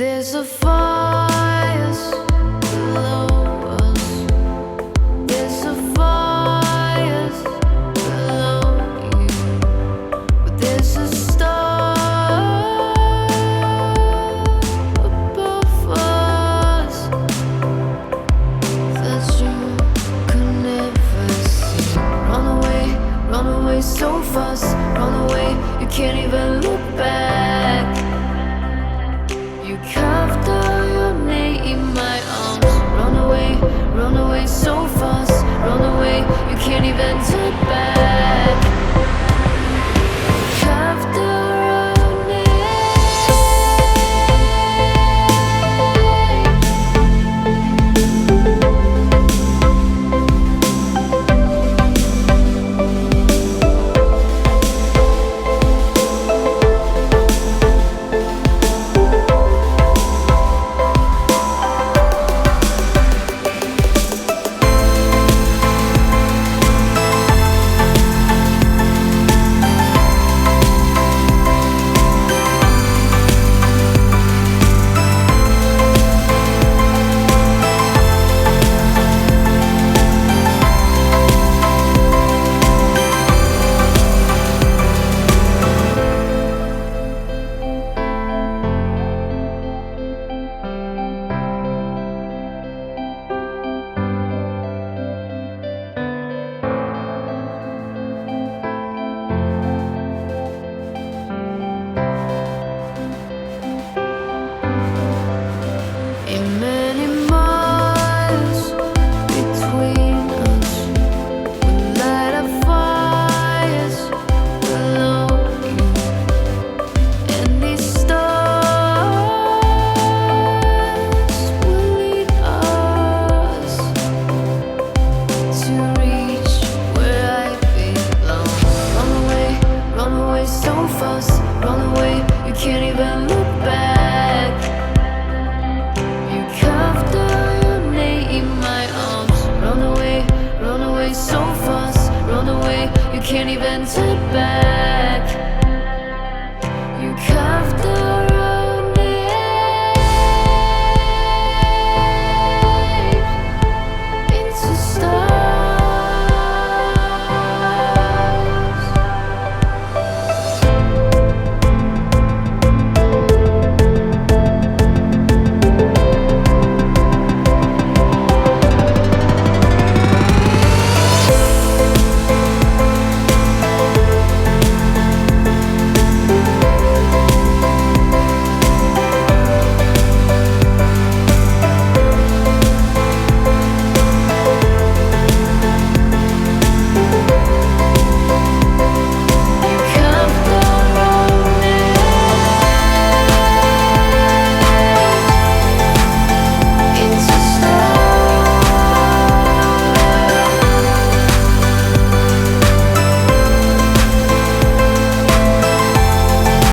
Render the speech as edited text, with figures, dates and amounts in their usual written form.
There's a fire below us. There's a fire below you. But there's a star above us that you could never see. Run away so fast. Run away, you can't even look back. You carved out your name in my arms. Run away so fast. Run away, you can't even turn back. Carved out your name. Many miles between us, we light up fires below you, and these stars will lead us to reach where I belong. Run away so fast. Run away, you can't even look back. So fast, run away, you can't even turn back. You can't